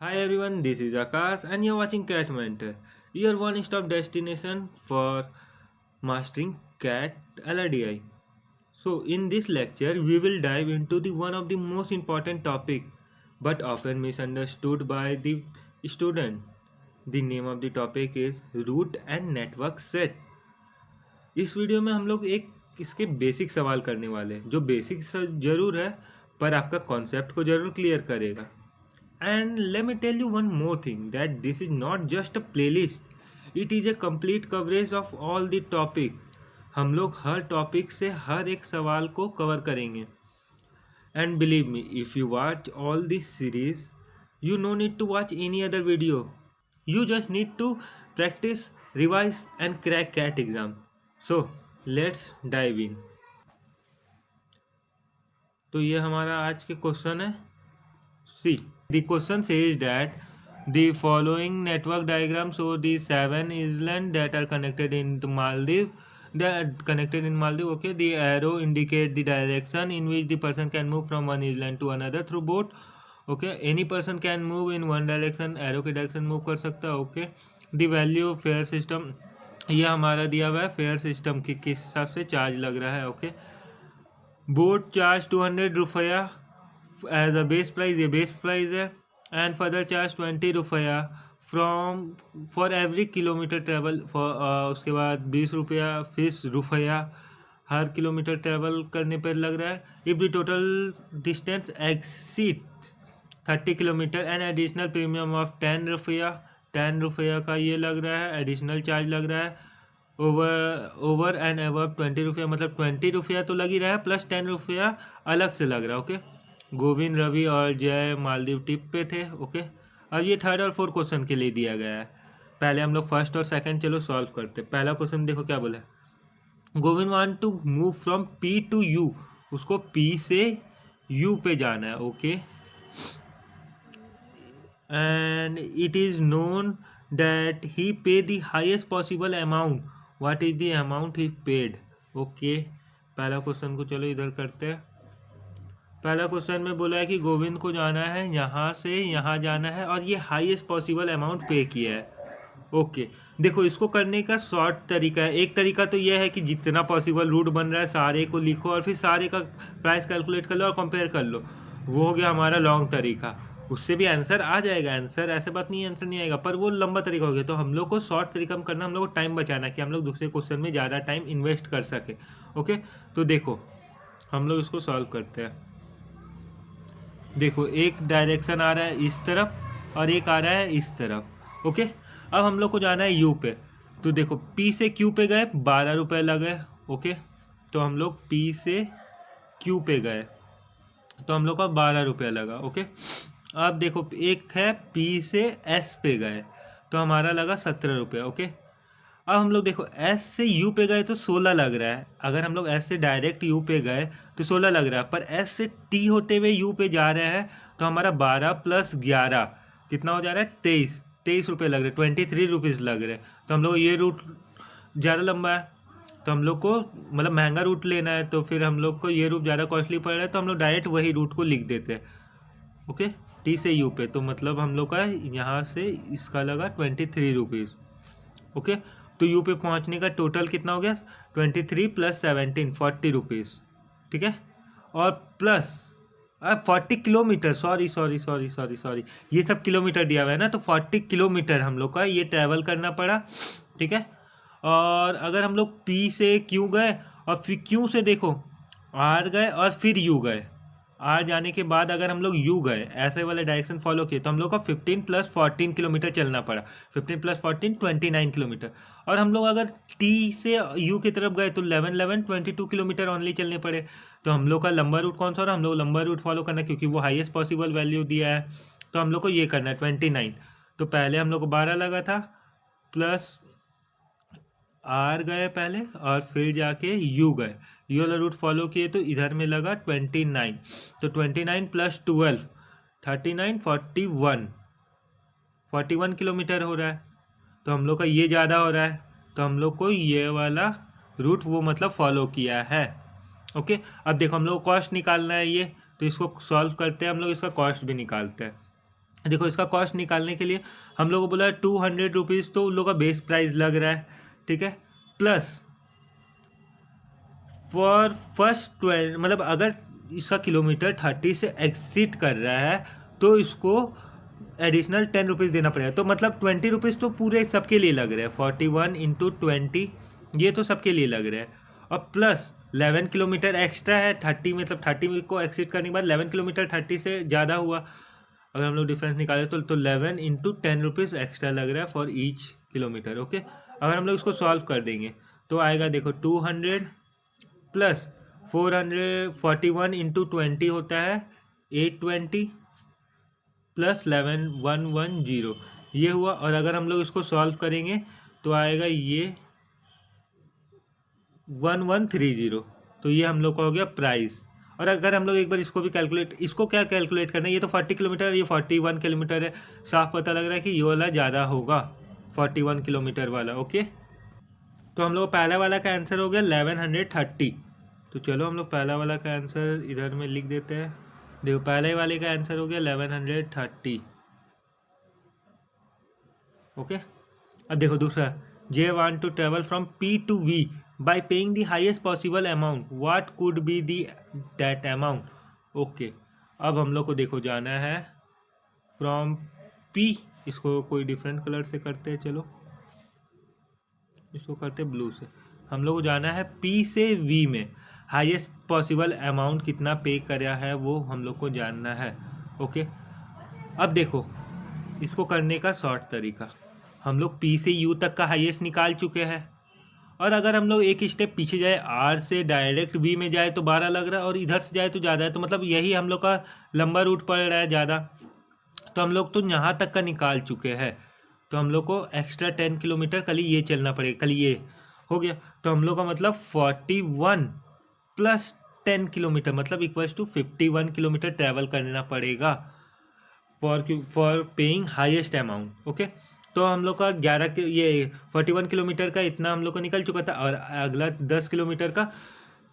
Hi everyone, this is Akash and you're watching Cat Mentor, your one-stop destination for mastering Cat LRDI. So in this lecture, we will dive into the one of the most important topic but often misunderstood by the student. The name of the topic is root and network set. इस video में हम लोग एक इसके basic सवाल करने वाले हैं जो बेसिक जरूर है पर आपका कॉन्सेप्ट को जरूर क्लियर करेगा. And let me tell you one more thing that this is not just a playlist. It is a complete coverage of all the topic. हम लोग हर टॉपिक से हर एक सवाल को कवर करेंगे. And believe me, if you watch all this series, you no need to watch any other video. You just need to practice, revise and crack CAT exam. So, let's dive in. तो ये हमारा आज के question है. See, the question says that the following network diagram show the 7 islands that are connected in Maldives. Okay, the arrow indicate the direction in which the person can move from one island to another through boat. Okay, any person can move in one direction. Arrow की direction move कर सकता है. Okay, the value fare system ये हमारा दिया हुआ है. Fair system की किस हिसाब से चार्ज लग रहा है. ओके, बोट चार्ज 200 रुपया एज अ बेस प्राइस, ये बेस प्राइस है. एंड फर्दर चार्ज 20 रुपया from for every kilometre travel for. उसके बाद 20 रुपया 20 रुपया हर किलोमीटर ट्रेवल करने पर लग रहा है. If the total distance exceed 30 kilometre and additional premium of 10 रुपया. 10 रुपया का ये लग रहा है, एडिशनल चार्ज लग रहा है. ओवर एंड अबव 20 रुपया, मतलब 20 रुपया तो लग ही रहा है प्लस 10 रुपया अलग से लग रहा है. ओके, गोविंद, रवि और जय मालदीव टिप पे थे. ओके, अब ये थर्ड और फोर्थ क्वेश्चन के लिए दिया गया है. पहले हम लोग फर्स्ट और सेकंड चलो सॉल्व करते. पहला क्वेश्चन देखो क्या बोला. Govind want to move from P to U. उसको पी से यू पे जाना है. Okay, and it is known that he pay the highest possible amount. What is the amount he paid. Okay, पहला क्वेश्चन को चलो इधर करते हैं. पहला क्वेश्चन में बोला है कि गोविंद को जाना है यहाँ से यहाँ जाना है और ये हाईएस्ट पॉसिबल अमाउंट पे किया है. ओके, देखो इसको करने का शॉर्ट तरीका है. एक तरीका तो यह है कि जितना पॉसिबल रूट बन रहा है सारे को लिखो और फिर सारे का प्राइस कैलकुलेट कर लो और कंपेयर कर लो. वो हो गया हमारा लॉन्ग तरीका. उससे भी आंसर आ जाएगा. आंसर ऐसे बात नहीं है आंसर नहीं आएगा, पर वो लंबा तरीका हो गया. तो हम लोग को शॉर्ट तरीका में करना, हम लोग को टाइम बचाना कि हम लोग दूसरे क्वेश्चन में ज़्यादा टाइम इन्वेस्ट कर सके. ओके, तो देखो हम लोग इसको सॉल्व करते हैं. देखो एक डायरेक्शन आ रहा है इस तरफ और एक आ रहा है इस तरफ. ओके, अब हम लोग को जाना है यू पे. तो देखो पी से क्यू पे गए 12 रुपये लगे. ओके, तो हम लोग पी से क्यू पे गए तो हम लोग का 12 रुपया लगा. ओके, अब देखो एक है पी से एस पे गए तो हमारा लगा 17 रुपया. ओके, अब हम लोग देखो एस से यू पे गए तो 16 लग रहा है. अगर हम लोग एस से डायरेक्ट यू पे गए तो 16 लग रहा है, पर एस से टी होते हुए यू पे जा रहे हैं तो हमारा 12 प्लस 11 कितना हो जा रहा है 23 रुपये लग रहे हैं. 23 रुपीज़ लग रहे हैं. तो हम लोग ये रूट ज़्यादा लंबा है तो हम लोग को मतलब महंगा रूट लेना है, तो फिर हम लोग को ये रूट ज़्यादा कॉस्टली पड़ रहा है तो हम लोग डायरेक्ट वही रूट को लिख देते हैं. ओके, टी से यू पे तो मतलब हम लोग का यहाँ से इसका लगा 23 रुपीज़. ओके, तो यू पे पहुँचने का टोटल कितना हो गया 23 प्लस 17 40 रुपीज़. ठीक है, और प्लस 40 किलोमीटर. सॉरी ये सब किलोमीटर दिया हुआ है ना, तो 40 किलोमीटर हम लोग का ये ट्रैवल करना पड़ा. ठीक है, और अगर हम लोग पी से क्यू गए और फिर क्यू से देखो आर गए और फिर यू गए, आर जाने के बाद अगर हम लोग यू गए ऐसे वाले डायरेक्शन फॉलो किए तो हम लोग को 15 प्लस 14 किलोमीटर चलना पड़ा. 15 प्लस 14 29 किलोमीटर. और हम लोग अगर टी से यू की तरफ गए तो 11 22 किलोमीटर ओनली चलने पड़े. तो हम लोग का लंबा रूट कौन सा हो रहा है, हम लोग लंबा रूट फॉलो करना है क्योंकि वो हाईएस्ट पॉसिबल वैल्यू दिया है. तो हम लोग को ये करना है 29. तो पहले हम लोग को 12 लगा था प्लस आर गए पहले और फिर जाके यू गए, यू वाला रूट फॉलो किए तो इधर में लगा 29. तो 29 प्लस 12 39 41 किलोमीटर हो रहा है. तो हम लोग का ये ज़्यादा हो रहा है तो हम लोग को ये वाला रूट वो मतलब फॉलो किया है. ओके, अब देखो हम लोग को कॉस्ट निकालना है ये, तो इसको सॉल्व करते हैं हम लोग, इसका कॉस्ट भी निकालते हैं. देखो इसका कॉस्ट निकालने के लिए हम लोग को बोला 200 रुपीज़, तो उन लोग का बेस प्राइस लग रहा है, ठीक है। प्लस फॉर फर्स्ट 12, मतलब अगर इसका किलोमीटर 30 से एक्सीड कर रहा है तो इसको एडिशनल 10 रुपीज़ देना पड़ेगा। तो मतलब 20 रुपीज़ तो पूरे सबके लिए लग रहा है। 41 × 20 ये तो सबके लिए लग रहा है। और प्लस 11 किलोमीटर एक्स्ट्रा है 30, मतलब 30 को एक्सीड करने के बाद 11 किलोमीटर 30 से ज़्यादा हुआ। अगर हम लोग डिफरेंस निकालें तो 11 × 10 रुपीज़ एक्स्ट्रा लग रहा है फॉर ईच किलोमीटर, ओके। अगर हम लोग इसको सॉल्व कर देंगे तो आएगा, देखो 200 प्लस 441 × 20 होता है 820 प्लस 11110, ये हुआ। और अगर हम लोग इसको सॉल्व करेंगे तो आएगा ये 1130। तो ये हम लोग का हो गया प्राइस। और अगर हम लोग एक बार इसको भी कैलकुलेट, इसको क्या कैलकुलेट करना है, ये तो 40 किलोमीटर, ये 41 किलोमीटर है, साफ पता लग रहा है कि ये वाला ज़्यादा होगा 41 किलोमीटर वाला, ओके। तो हम लोग पहला वाला का आंसर हो गया 1130। तो चलो हम लोग पहला वाला का आंसर इधर में लिख देते हैं। देखो पहले वाले का आंसर हो गया 1130, ओके। अब देखो दूसरा, J want to travel from P to V by paying the highest possible amount, what could be the that amount, okay. अब हम लोग को देखो जाना है फ्रॉम पी, इसको कोई डिफरेंट कलर से करते हैं, चलो इसको करते ब्लू से। हम लोग को जाना है पी से वी में हाईएस्ट पॉसिबल अमाउंट कितना पे करा है वो हम लोग को जानना है, ओके। अब देखो इसको करने का शॉर्ट तरीका, हम लोग पी से यू तक का हाईएस्ट निकाल चुके हैं। और अगर हम लोग एक स्टेप पीछे जाए, आर से डायरेक्ट वी में जाए तो 12 लग रहा है, और इधर से जाए तो ज़्यादा है, तो मतलब यही हम लोग का लंबा रूट पड़ रहा है ज़्यादा। तो हम लोग तो यहाँ तक का निकाल चुके हैं, तो हम लोग को एक्स्ट्रा 10 किलोमीटर कल ही ये चलना पड़ेगा, कल ये हो गया। तो हम लोग का मतलब 41 प्लस 10 किलोमीटर मतलब इक्वल्स टू 51 किलोमीटर ट्रैवल करना पड़ेगा for paying highest amount, okay. तो हम लोग का 41 किलोमीटर का इतना हम लोग को निकल चुका था, और अगला 10 किलोमीटर का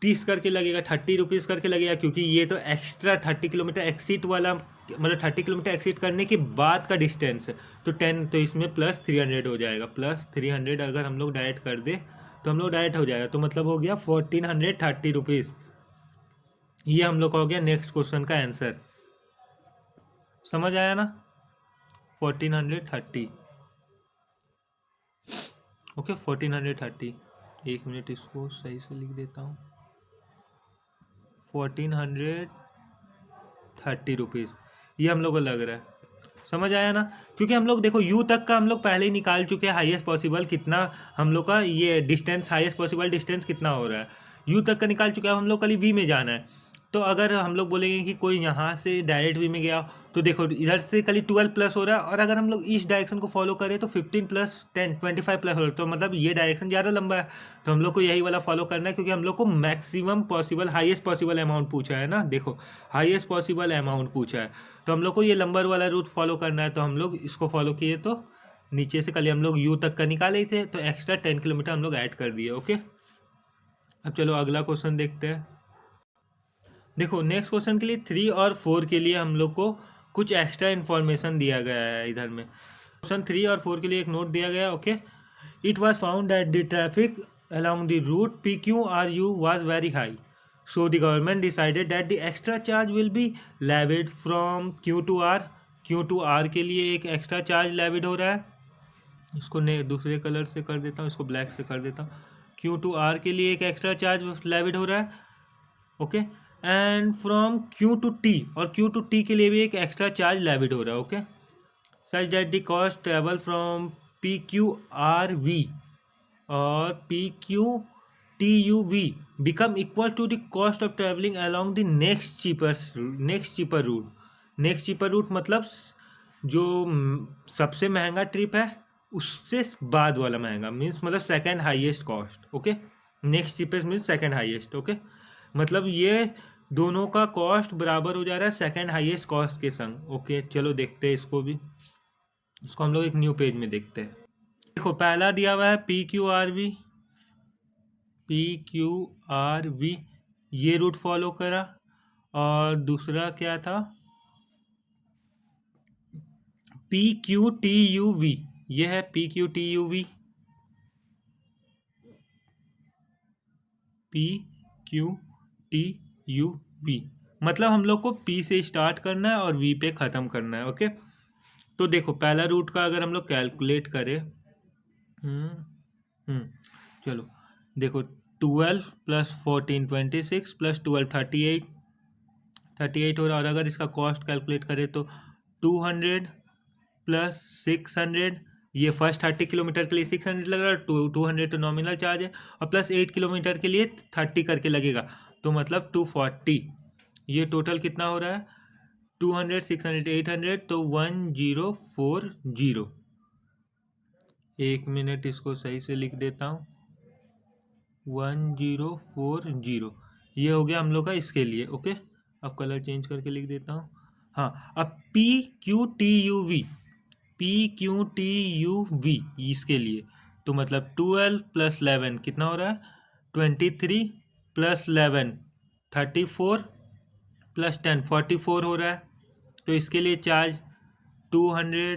30 करके लगेगा, 30 रुपीज़ करके लगेगा, क्योंकि ये तो एक्स्ट्रा 30 किलोमीटर एक्सीट वाला, मतलब 30 किलोमीटर एक्सीट करने के बाद का डिस्टेंस है। तो 10, तो इसमें प्लस 300 हो जाएगा, प्लस 300 अगर हम लोग डायरेक्ट कर दे तो हम लोग डायरेक्ट हो जाएगा, तो मतलब हो गया 1430 रुपीज़। ये हम लोग का हो गया नेक्स्ट क्वेश्चन का आंसर। समझ आया ना? 1430, ओके 1430। एक मिनट इसको सही से लिख देता हूँ, 1430 रुपीज़ ये हम लोग को लग रहा है। समझ आया ना? क्योंकि हम लोग देखो यू तक का हम लोग पहले ही निकाल चुके हैं हाईएस्ट पॉसिबल कितना, हम लोग का ये डिस्टेंस हाईएस्ट पॉसिबल डिस्टेंस कितना हो रहा है, यू तक का निकाल चुके हैं। अब हम लोग कल वी में जाना है। तो अगर हम लोग बोलेंगे कि कोई यहाँ से डायरेक्ट वी में गया, तो देखो इधर से कल 12 प्लस हो रहा है, और अगर हम लोग इस डायरेक्शन को फॉलो करें तो 15 प्लस 10 25 प्लस हो रहा है, तो मतलब ये डायरेक्शन ज़्यादा लंबा है। तो हम लोग को यही वाला फॉलो करना है, क्योंकि हम लोग को maximum possible highest possible amount पूछा है ना। देखो हाईएस्ट पॉसिबल अमाउंट पूछा है, तो हम लोग को ये लंबर वाला रूट फॉलो करना है। तो हम लोग इसको फॉलो किए, तो नीचे से कल हम लोग यू तक का निकाले थे, तो एक्स्ट्रा 10 किलोमीटर हम लोग ऐड कर दिए, ओके। अब चलो अगला क्वेश्चन देखते हैं। देखो नेक्स्ट क्वेश्चन के लिए 3 और 4 के लिए हम लोग को कुछ एक्स्ट्रा इन्फॉर्मेशन दिया गया है इधर में। क्वेश्चन 3 और 4 के लिए एक नोट दिया गया, okay. It was found that the traffic along the route PQRU was very high. So the government decided that the extra charge will be levied from Q to R. Q to R के लिए एक extra charge levied हो रहा है। इसको ने दूसरे colour से कर देता हूँ, इसको ब्लैक से कर देता हूँ। Q to R के लिए एक एक्स्ट्रा चार्ज लेविड हो रहा है, okay. And from Q to T, और Q to T के लिए भी एक एक्स्ट्रा चार्ज लेविड हो रहा है, okay. Such that the cost travel from PQRV और PQTUV become equal to the cost of traveling along the next cheaper route. Next cheaper route मतलब जो सबसे महंगा ट्रिप है उससे बाद वाला महंगा, मीन्स मतलब second highest cost, okay. Next cheapest means second highest, okay. मतलब ये दोनों का कॉस्ट बराबर हो जा रहा है सेकंड हाईएस्ट कॉस्ट के संग, ओके। चलो देखते हैं इसको भी, इसको हम लोग एक न्यू पेज में देखते हैं। देखो पहला दिया हुआ है PQRV, ये रूट फॉलो करा। और दूसरा क्या था, P Q T U V, ये है P Q T U V, P Q T U V, मतलब हम लोग को पी से स्टार्ट करना है और वी पे ख़त्म करना है। ओके, तो देखो पहला रूट का अगर हम लोग कैलकुलेट करें, हम्म हम्म, चलो देखो 12 + 14 26 + 12 38 हो रहा है। और अगर इसका कॉस्ट कैलकुलेट करें तो 200 + 600, ये फर्स्ट 30 किलोमीटर के लिए 600 लग रहा है, 200 तो नॉमिनल चार्ज है, और प्लस 8 किलोमीटर के लिए 30 करके लगेगा, तो मतलब 240। ये टोटल कितना हो रहा है, 200 600 800, तो 1040। एक मिनट इसको सही से लिख देता हूँ, 1040, ये हो गया हम लोग का इसके लिए। ओके, अब कलर चेंज करके लिख देता हूँ। हाँ, अब P Q T U V, P Q T U V इसके लिए, तो मतलब 12 + 11 कितना हो रहा है, 23 + 11 34 + 10 44 हो रहा है। तो इसके लिए चार्ज 200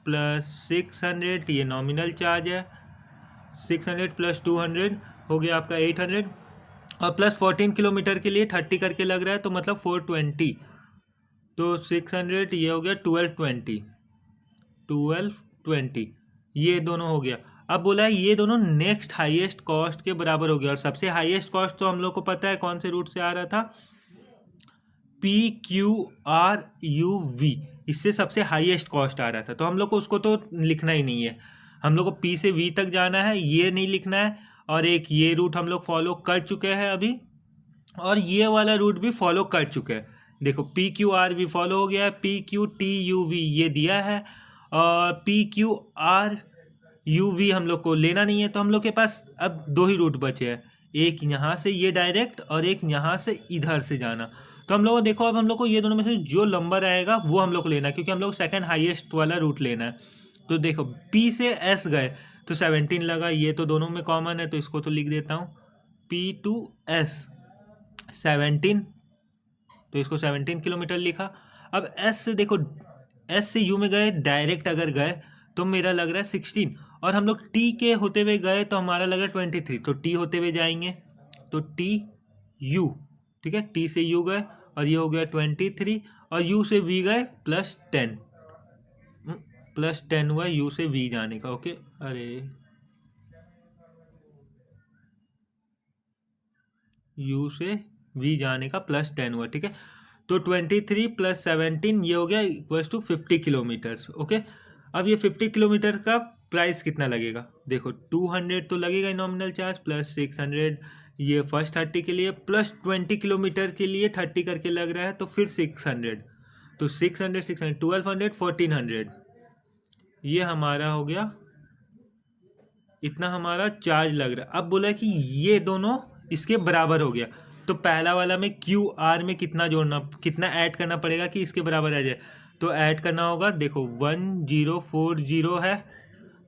+ 600, ये नॉमिनल चार्ज है, 600 + 200 हो गया आपका 800, और प्लस 14 किलोमीटर के लिए 30 करके लग रहा है, तो मतलब 420, तो 600, ये हो गया 1220, ये दोनों हो गया। अब बोला है ये दोनों नेक्स्ट हाईएस्ट कॉस्ट के बराबर हो गया, और सबसे हाईएस्ट कॉस्ट तो हम लोग को पता है कौन से रूट से आ रहा था, P Q R U V, इससे सबसे हाईएस्ट कॉस्ट आ रहा था, तो हम लोग को उसको तो लिखना ही नहीं है, हम लोग को पी से वी तक जाना है, ये नहीं लिखना है। और एक ये रूट हम लोग फॉलो कर चुके हैं अभी, और ये वाला रूट भी फॉलो कर चुके हैं। देखो पी क्यू आर भी फॉलो हो गया है, P Q T U V ये दिया है, और P Q R U V हम लोग को लेना नहीं है, तो हम लोग के पास अब दो ही रूट बचे हैं, एक यहाँ से ये डायरेक्ट, और एक यहाँ से इधर से जाना। तो हम लोग को देखो, अब हम लोग को ये दोनों में से जो नंबर आएगा वो हम लोग को लेना है, क्योंकि हम लोग सेकंड हाईएस्ट वाला रूट लेना है। तो देखो पी से एस गए तो 17 लगा, ये तो दोनों में कॉमन है, तो इसको तो लिख देता हूँ, पी टू एस 17, तो इसको 17 किलोमीटर लिखा। अब एस से देखो, एस से यू में गए डायरेक्ट अगर गए तो मेरा लग रहा है 16, और हम लोग टी के होते हुए गए तो हमारा लग रहा है 23, तो टी होते हुए जाएंगे, तो टी यू, ठीक है, टी से यू गए और ये हो गया 23, और यू से वी गए +10, +10 हुआ यू से वी जाने का। ओके, अरे यू से वी जाने का +10 हुआ, ठीक है, तो 23 + 17 ये हो गया इक्वल्स टू 50 किलोमीटर्स। ओके, अब ये 50 किलोमीटर का प्राइस कितना लगेगा, देखो 200 तो लगेगा नॉमिनल चार्ज, प्लस 600 ये फर्स्ट 30 के लिए, प्लस 20 किलोमीटर के लिए 30 करके लग रहा है, तो फिर 600, तो 600 600 1200 1400, ये हमारा हो गया, इतना हमारा चार्ज लग रहा है। अब बोला कि ये दोनों इसके बराबर हो गया, तो पहला वाला में क्यू आर में कितना जोड़ना, कितना ऐड करना पड़ेगा कि इसके बराबर आ जाए, तो ऐड करना होगा, देखो 1040 है,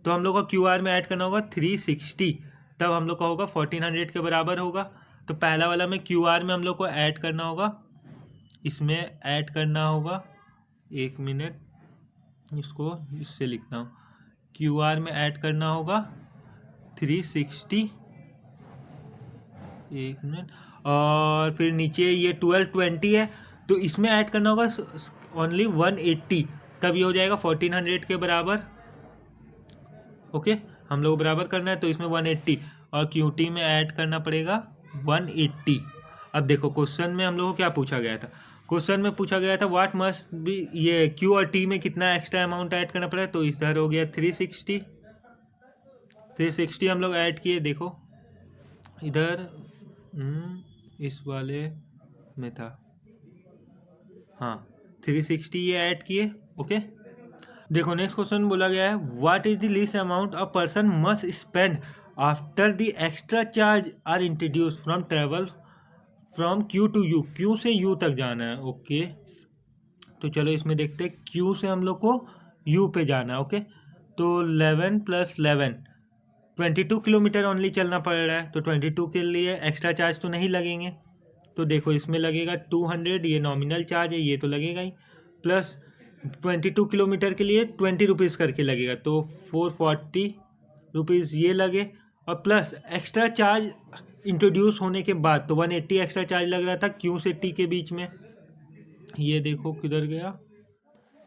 तो हम लोग का क्यू आर में ऐड करना होगा 360, तब हम लोग का होगा 1400 के बराबर होगा। तो पहला वाला में क्यू आर में हम लोग को ऐड करना होगा, इसमें ऐड करना होगा, एक मिनट इसको इससे लिखता हूँ, क्यू आर में ऐड करना होगा 360, एक मिनट, और फिर नीचे ये 1220 है, तो इसमें ऐड करना होगा ओनली 180, तब ये हो जाएगा 1400 के बराबर। ओके, हम लोग बराबर करना है, तो इसमें 180, और क्यूटी में ऐड करना पड़ेगा 180। अब देखो क्वेश्चन में हम लोग को क्या पूछा गया था, क्वेश्चन में पूछा गया था व्हाट मस्ट बी, ये क्यू और टी में कितना एक्स्ट्रा अमाउंट ऐड करना पड़ेगा, तो इधर हो गया 360, 360 हम लोग ऐड किए, देखो इधर इस वाले में था, हाँ 360 ये ऐड किए। ओके, देखो नेक्स्ट क्वेश्चन बोला गया है what is the least amount a person must spend after the extra charge are introduce from travel from Q to U, Q से यू तक जाना है। ओके, तो चलो इसमें देखते हैं, क्यू से हम लोग को यू पे जाना है। ओके, तो 11 + 11 22 किलोमीटर ओनली चलना पड़ रहा है, तो 22 के लिए एक्स्ट्रा चार्ज तो नहीं लगेंगे, तो देखो इसमें लगेगा 200, ये नॉमिनल चार्ज है, ये तो लगेगा ही, प्लस 22 किलोमीटर के लिए 20 रुपीज़ करके लगेगा, तो 440 रुपीज़ ये लगे। और प्लस एक्स्ट्रा चार्ज इंट्रोड्यूस होने के बाद तो 180 एक्स्ट्रा चार्ज लग रहा था क्यू से टी के बीच में। ये देखो किधर गया,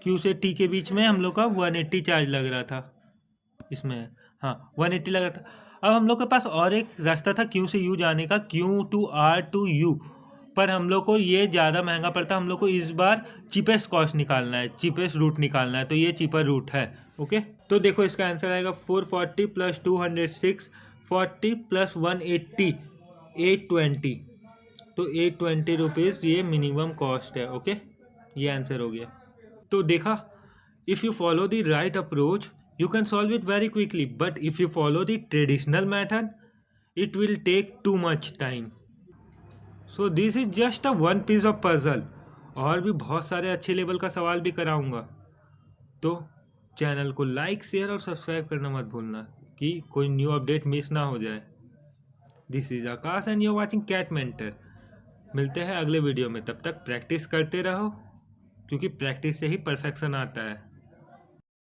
क्यू से टी के बीच में हम लोग का 180 चार्ज लग रहा था इसमें। हाँ 180 लग रहा था। अब हम लोग के पास और एक रास्ता था क्यू से यू जाने का, Q to R to U, पर हम लोग को ये ज़्यादा महंगा पड़ता। हम लोग को इस बार चीपेस्ट कॉस्ट निकालना है, चीपेस्ट रूट निकालना है, तो ये चीपर रूट है। ओके, तो देखो इसका आंसर आएगा 440 प्लस 206, 40 प्लस 180, 820। तो 820 रुपीज़ ये मिनिमम कॉस्ट है। ओके, ये आंसर हो गया। तो देखा, if you follow the right approach you can solve it very quickly, but if you follow the traditional method it will take too much time. So this is just a one piece of puzzle. और भी बहुत सारे अच्छे level का सवाल भी कराऊंगा, तो चैनल को लाइक शेयर और सब्सक्राइब करना मत भूलना कि कोई न्यू अपडेट मिस ना हो जाए। This is Akash and you watching CAT mentor. मिलते हैं अगले वीडियो में, तब तक प्रैक्टिस करते रहो क्योंकि प्रैक्टिस से ही परफेक्शन आता है।